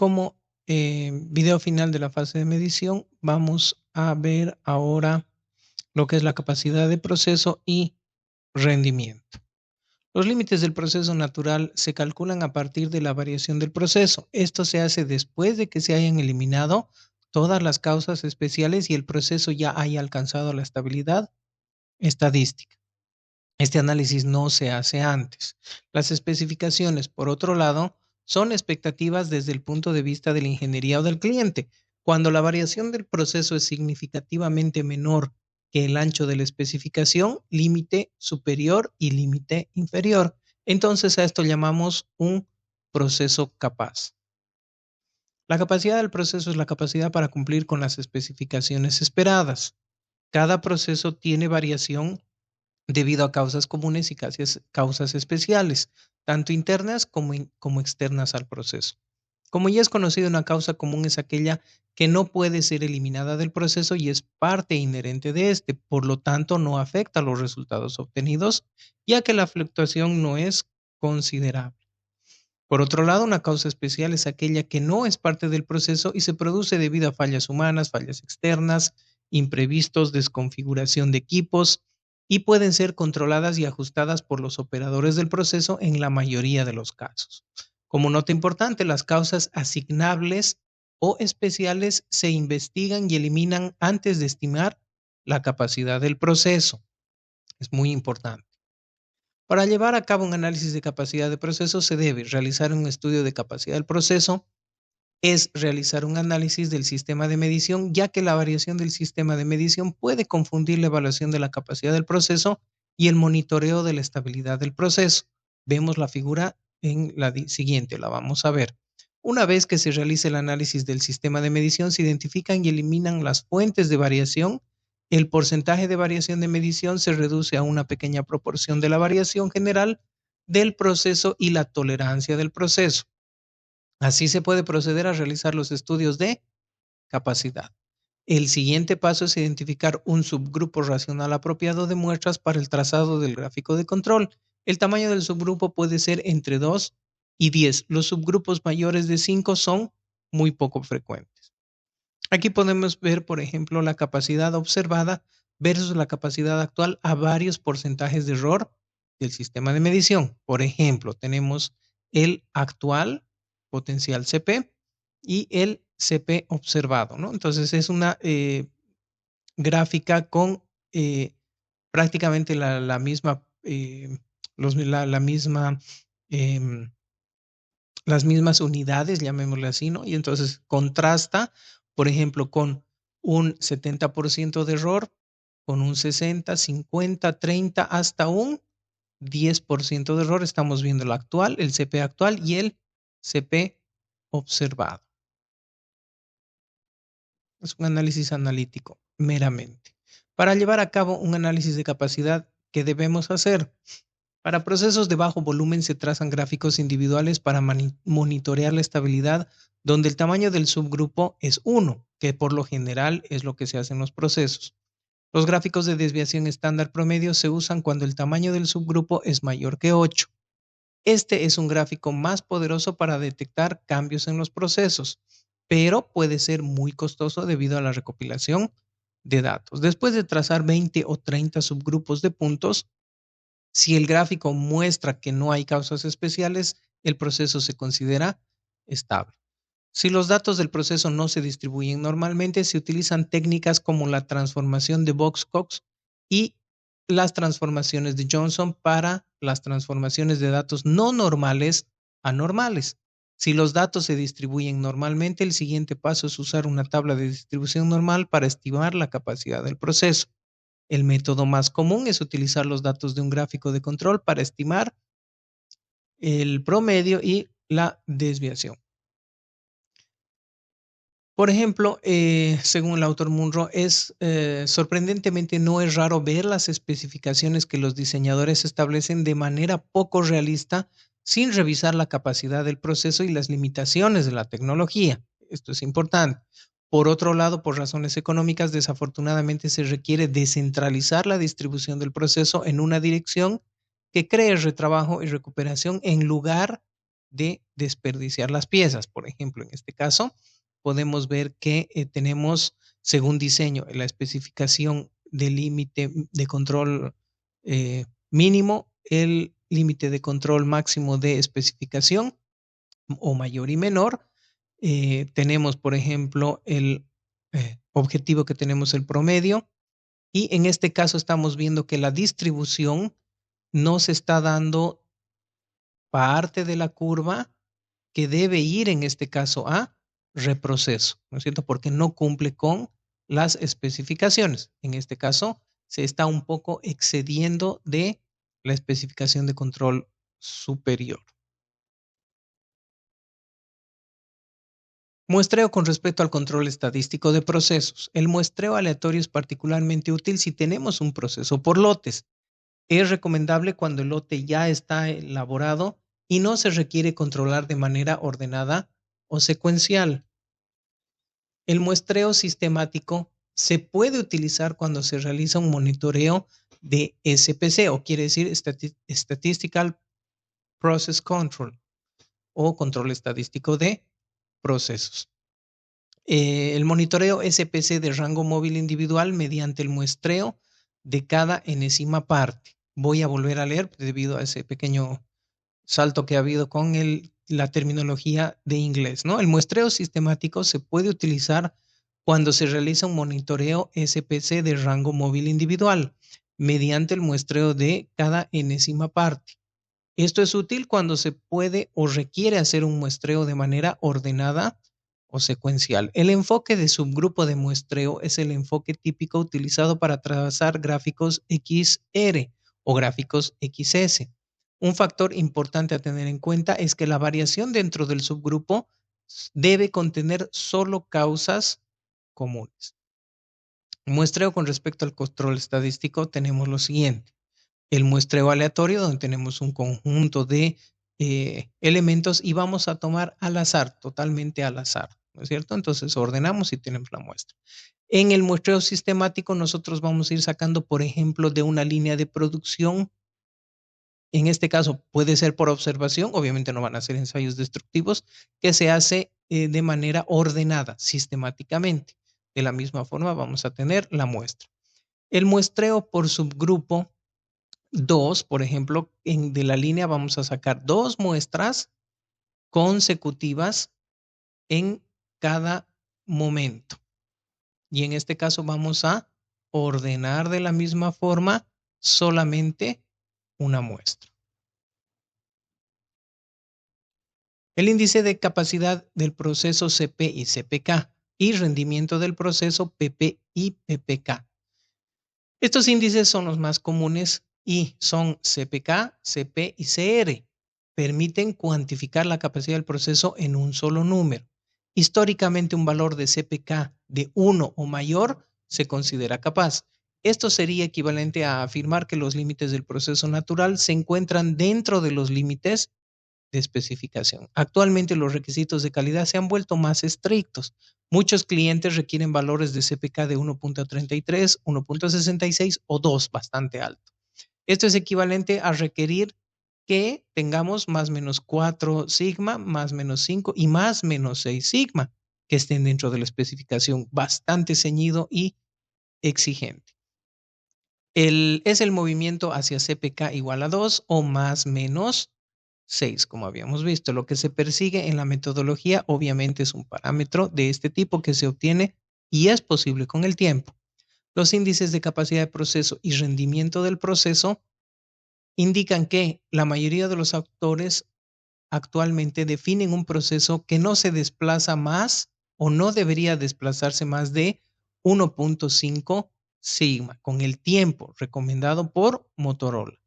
Como video final de la fase de medición, vamos a ver ahora lo que es la capacidad de proceso y rendimiento. Los límites del proceso natural se calculan a partir de la variación del proceso. Esto se hace después de que se hayan eliminado todas las causas especiales y el proceso ya haya alcanzado la estabilidad estadística. Este análisis no se hace antes. Las especificaciones, por otro lado, son expectativas desde el punto de vista de la ingeniería o del cliente. Cuando la variación del proceso es significativamente menor que el ancho de la especificación, límite superior y límite inferior. Entonces a esto llamamos un proceso capaz. La capacidad del proceso es la capacidad para cumplir con las especificaciones esperadas. Cada proceso tiene variación debido a causas comunes y causas especiales, tanto internas como externas al proceso. Como ya es conocido, una causa común es aquella que no puede ser eliminada del proceso y es parte inherente de este, por lo tanto no afecta a los resultados obtenidos, ya que la fluctuación no es considerable. Por otro lado, una causa especial es aquella que no es parte del proceso y se produce debido a fallas humanas, fallas externas, imprevistos, desconfiguración de equipos y pueden ser controladas y ajustadas por los operadores del proceso en la mayoría de los casos. Como nota importante, las causas asignables o especiales se investigan y eliminan antes de estimar la capacidad del proceso. Es muy importante. Para llevar a cabo un análisis de capacidad de proceso se debe realizar un estudio de capacidad del proceso, es realizar un análisis del sistema de medición, ya que la variación del sistema de medición puede confundir la evaluación de la capacidad del proceso y el monitoreo de la estabilidad del proceso. Vemos la figura en la siguiente, la vamos a ver. Una vez que se realice el análisis del sistema de medición, se identifican y eliminan las fuentes de variación. El porcentaje de variación de medición se reduce a una pequeña proporción de la variación general del proceso y la tolerancia del proceso. Así se puede proceder a realizar los estudios de capacidad. El siguiente paso es identificar un subgrupo racional apropiado de muestras para el trazado del gráfico de control. El tamaño del subgrupo puede ser entre 2 y 10. Los subgrupos mayores de 5 son muy poco frecuentes. Aquí podemos ver, por ejemplo, la capacidad observada versus la capacidad actual a varios porcentajes de error del sistema de medición. Por ejemplo, tenemos el actual potencial CP y el CP observado, ¿no? Entonces es una gráfica con prácticamente la misma, la misma, em, las mismas unidades, llamémosle así, ¿no? Y entonces contrasta, por ejemplo, con un 70% de error, con un 60, 50, 30, hasta un 10% de error. Estamos viendo el actual, el CP actual y el CP observado. Es un análisis analítico, meramente. Para llevar a cabo un análisis de capacidad, ¿qué debemos hacer? Para procesos de bajo volumen se trazan gráficos individuales para monitorear la estabilidad, donde el tamaño del subgrupo es 1, que por lo general es lo que se hace en los procesos. Los gráficos de desviación estándar promedio se usan cuando el tamaño del subgrupo es mayor que 8. Este es un gráfico más poderoso para detectar cambios en los procesos, pero puede ser muy costoso debido a la recopilación de datos. Después de trazar 20 o 30 subgrupos de puntos, si el gráfico muestra que no hay causas especiales, el proceso se considera estable. Si los datos del proceso no se distribuyen normalmente, se utilizan técnicas como la transformación de Box-Cox y las transformaciones de Johnson para las transformaciones de datos no normales a normales. Si los datos se distribuyen normalmente, el siguiente paso es usar una tabla de distribución normal para estimar la capacidad del proceso. El método más común es utilizar los datos de un gráfico de control para estimar el promedio y la desviación. Por ejemplo, según el autor Munro, sorprendentemente no es raro ver las especificaciones que los diseñadores establecen de manera poco realista sin revisar la capacidad del proceso y las limitaciones de la tecnología. Esto es importante. Por otro lado, por razones económicas, desafortunadamente se requiere descentralizar la distribución del proceso en una dirección que cree retrabajo y recuperación en lugar de desperdiciar las piezas. Por ejemplo, en este caso, podemos ver que tenemos, según diseño, la especificación del límite de control mínimo, el límite de control máximo de especificación o mayor y menor. Tenemos, por ejemplo, el objetivo que tenemos el promedio, y en este caso estamos viendo que la distribución nos está dando parte de la curva que debe ir en este caso a reproceso, ¿no es cierto? Porque no cumple con las especificaciones. En este caso se está un poco excediendo de la especificación de control superior. Muestreo con respecto al control estadístico de procesos. El muestreo aleatorio es particularmente útil si tenemos un proceso por lotes. Es recomendable cuando el lote ya está elaborado y no se requiere controlar de manera ordenada o secuencial. El muestreo sistemático se puede utilizar cuando se realiza un monitoreo de SPC, o quiere decir Statistical Process Control, o control estadístico de procesos. El monitoreo SPC de rango móvil individual mediante el muestreo de cada enésima parte. Voy a volver a leer debido a ese pequeño salto que ha habido con la terminología de inglés, ¿no? El muestreo sistemático se puede utilizar cuando se realiza un monitoreo SPC de rango móvil individual mediante el muestreo de cada enésima parte. Esto es útil cuando se puede o requiere hacer un muestreo de manera ordenada o secuencial. El enfoque de subgrupo de muestreo es el enfoque típico utilizado para trazar gráficos XR o gráficos XS. Un factor importante a tener en cuenta es que la variación dentro del subgrupo debe contener solo causas comunes. Muestreo con respecto al control estadístico tenemos lo siguiente. El muestreo aleatorio, donde tenemos un conjunto de elementos y vamos a tomar al azar, totalmente al azar, ¿no es cierto? Entonces ordenamos y tenemos la muestra. En el muestreo sistemático nosotros vamos a ir sacando, por ejemplo, de una línea de producción. En este caso puede ser por observación, obviamente no van a ser ensayos destructivos, que se hace de manera ordenada, sistemáticamente. De la misma forma vamos a tener la muestra. El muestreo por subgrupo 2, por ejemplo, de la línea vamos a sacar 2 muestras consecutivas en cada momento. Y en este caso vamos a ordenar de la misma forma solamente una muestra. El índice de capacidad del proceso CP y CPK y rendimiento del proceso PP y PPK. Estos índices son los más comunes y son CPK, CP y CR. Permiten cuantificar la capacidad del proceso en un solo número. Históricamente, un valor de CPK de 1 o mayor se considera capaz. Esto sería equivalente a afirmar que los límites del proceso natural se encuentran dentro de los límites de especificación. Actualmente los requisitos de calidad se han vuelto más estrictos. Muchos clientes requieren valores de CPK de 1.33, 1.66 o 2, bastante alto. Esto es equivalente a requerir que tengamos más menos 4 sigma, más menos 5 y más menos 6 sigma, que estén dentro de la especificación, bastante ceñido y exigente. Es el movimiento hacia CPK igual a 2 o más menos 6, como habíamos visto. Lo que se persigue en la metodología obviamente es un parámetro de este tipo que se obtiene y es posible con el tiempo. Los índices de capacidad de proceso y rendimiento del proceso indican que la mayoría de los autores actualmente definen un proceso que no se desplaza más o no debería desplazarse más de 1.5 sigma con el tiempo recomendado por Motorola.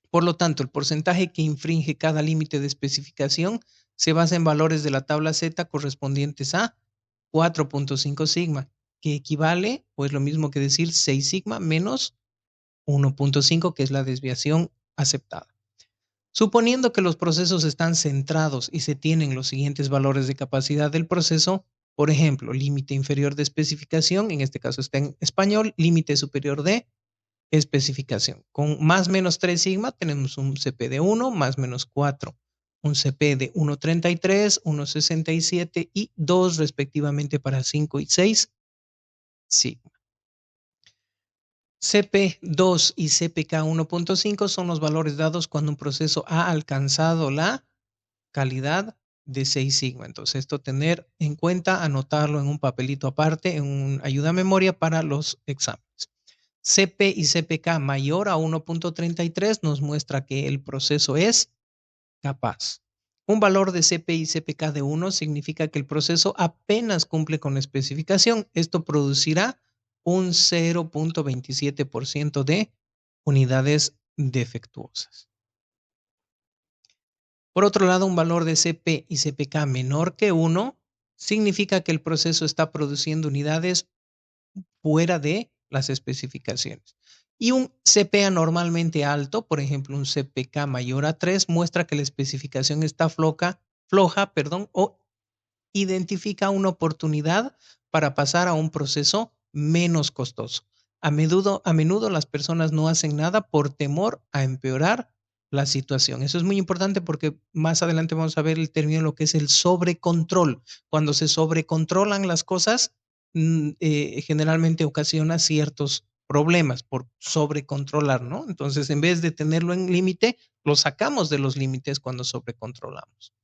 Por lo tanto, el porcentaje que infringe cada límite de especificación se basa en valores de la tabla Z correspondientes a 4.5 sigma, que equivale o es lo mismo que decir 6 sigma menos 1.5, que es la desviación aceptada. Suponiendo que los procesos están centrados y se tienen los siguientes valores de capacidad del proceso, por ejemplo, límite inferior de especificación, en este caso está en español, límite superior de especificación. Con más menos 3 sigma tenemos un CP de 1, más menos 4, un CP de 1.33, 1.67 y 2 respectivamente para 5 y 6 sigma. CP2 y CPK 1.5 son los valores dados cuando un proceso ha alcanzado la calidad de 6 sigma. Entonces, esto tener en cuenta, anotarlo en un papelito aparte, en un ayuda a memoria para los exámenes. CP y CPK mayor a 1.33 nos muestra que el proceso es capaz. Un valor de CP y CPK de 1 significa que el proceso apenas cumple con la especificación. Esto producirá un 0.27% de unidades defectuosas. Por otro lado, un valor de CP y CPK menor que 1 significa que el proceso está produciendo unidades fuera de las especificaciones. Y un CP anormalmente alto, por ejemplo, un CPK mayor a 3, muestra que la especificación está floja, o identifica una oportunidad para pasar a un proceso menos costoso. A menudo las personas no hacen nada por temor a empeorar la situación. Eso es muy importante porque más adelante vamos a ver el término lo que es el sobrecontrol. Cuando se sobrecontrolan las cosas, generalmente ocasiona ciertos problemas por sobrecontrolar, ¿no? Entonces, en vez de tenerlo en límite, lo sacamos de los límites cuando sobrecontrolamos.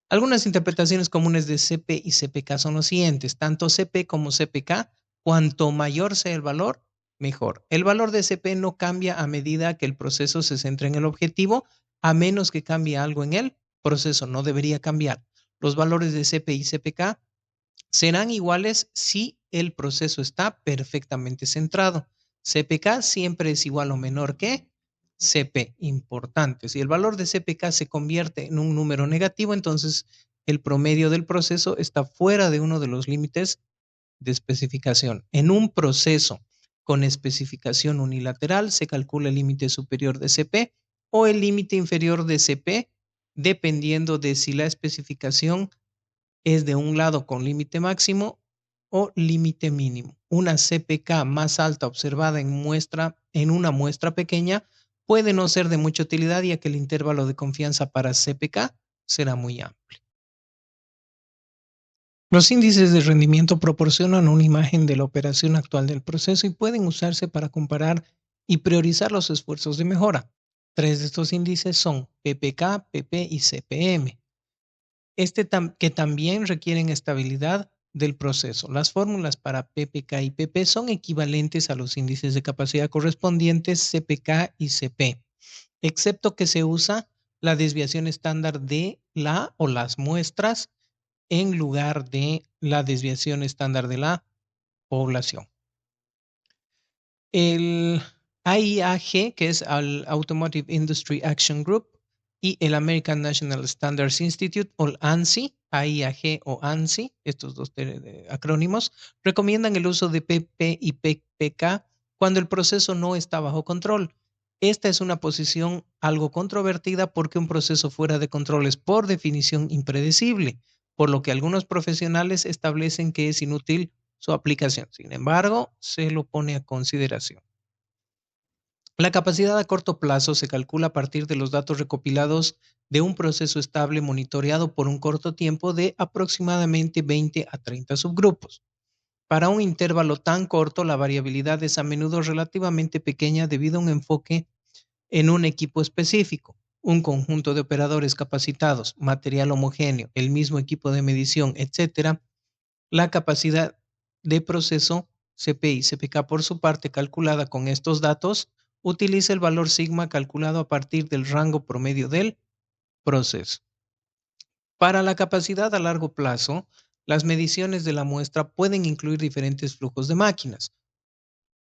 Algunas interpretaciones comunes de CP y CPK son los siguientes. Tanto CP como CPK, cuanto mayor sea el valor, mejor. El valor de CP no cambia a medida que el proceso se centra en el objetivo, a menos que cambie algo en el proceso. No debería cambiar. Los valores de CP y CPK serán iguales si el proceso está perfectamente centrado. CPK siempre es igual o menor que CP. Importante. Si el valor de CPK se convierte en un número negativo, entonces el promedio del proceso está fuera de uno de los límites de especificación. En un proceso con especificación unilateral se calcula el límite superior de CP o el límite inferior de CP, dependiendo de si la especificación es de un lado con límite máximo o límite mínimo. Una CPK más alta observada en una muestra pequeña puede no ser de mucha utilidad, ya que el intervalo de confianza para CPK será muy amplio. Los índices de rendimiento proporcionan una imagen de la operación actual del proceso y pueden usarse para comparar y priorizar los esfuerzos de mejora. Tres de estos índices son PPK, PP y CPM. Que también requieren estabilidad del proceso. Las fórmulas para PPK y PP son equivalentes a los índices de capacidad correspondientes CPK y CP, excepto que se usa la desviación estándar de la o las muestras en lugar de la desviación estándar de la población. El AIAG, que es el Automotive Industry Action Group, y el American National Standards Institute, o el ANSI, AIAG o ANSI, estos dos acrónimos, recomiendan el uso de PP y PPK cuando el proceso no está bajo control. Esta es una posición algo controvertida porque un proceso fuera de control es por definición impredecible, por lo que algunos profesionales establecen que es inútil su aplicación. Sin embargo, se lo pone a consideración. La capacidad a corto plazo se calcula a partir de los datos recopilados de un proceso estable monitoreado por un corto tiempo de aproximadamente 20 a 30 subgrupos. Para un intervalo tan corto, la variabilidad es a menudo relativamente pequeña debido a un enfoque en un equipo específico, un conjunto de operadores capacitados, material homogéneo, el mismo equipo de medición, etc. La capacidad de proceso CP y CPK, por su parte, calculada con estos datos, utiliza el valor sigma calculado a partir del rango promedio del proceso. Para la capacidad a largo plazo, las mediciones de la muestra pueden incluir diferentes flujos de máquinas.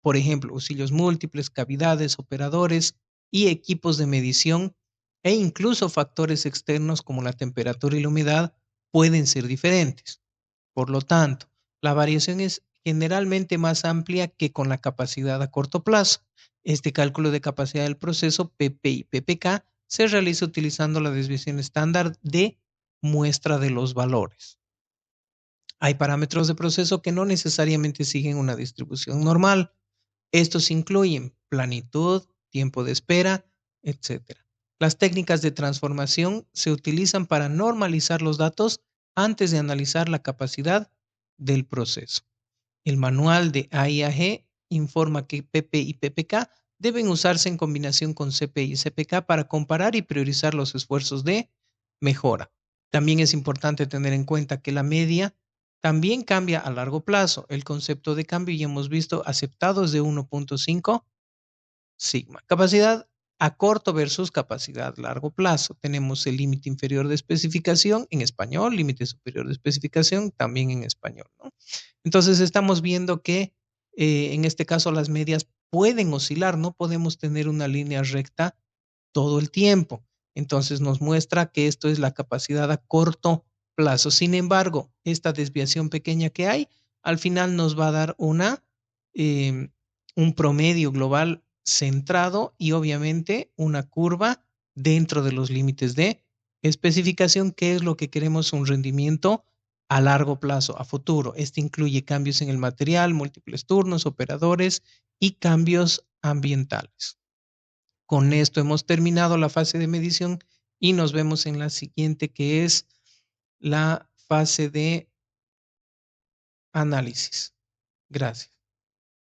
Por ejemplo, oscilios múltiples, cavidades, operadores y equipos de medición e incluso factores externos como la temperatura y la humedad pueden ser diferentes. Por lo tanto, la variación es generalmente más amplia que con la capacidad a corto plazo. Este cálculo de capacidad del proceso PP y PPK se realiza utilizando la desviación estándar de muestra de los valores. Hay parámetros de proceso que no necesariamente siguen una distribución normal. Estos incluyen planitud, tiempo de espera, etc. Las técnicas de transformación se utilizan para normalizar los datos antes de analizar la capacidad del proceso. El manual de AIAG informa que PP y PPK deben usarse en combinación con CP y CPK para comparar y priorizar los esfuerzos de mejora. También es importante tener en cuenta que la media también cambia a largo plazo. El concepto de cambio ya hemos visto aceptados de 1.5 sigma. Capacidad a corto versus capacidad a largo plazo. Tenemos el límite inferior de especificación en español, límite superior de especificación también en español, ¿no? Entonces estamos viendo que en este caso las medias pueden oscilar, no podemos tener una línea recta todo el tiempo. Entonces nos muestra que esto es la capacidad a corto plazo. Sin embargo, esta desviación pequeña que hay, al final nos va a dar eh, un promedio global centrado y obviamente una curva dentro de los límites de especificación, que es lo que queremos un rendimiento a largo plazo, a futuro. Este incluye cambios en el material, múltiples turnos, operadores y cambios ambientales. Con esto hemos terminado la fase de medición y nos vemos en la siguiente, que es la fase de análisis. Gracias.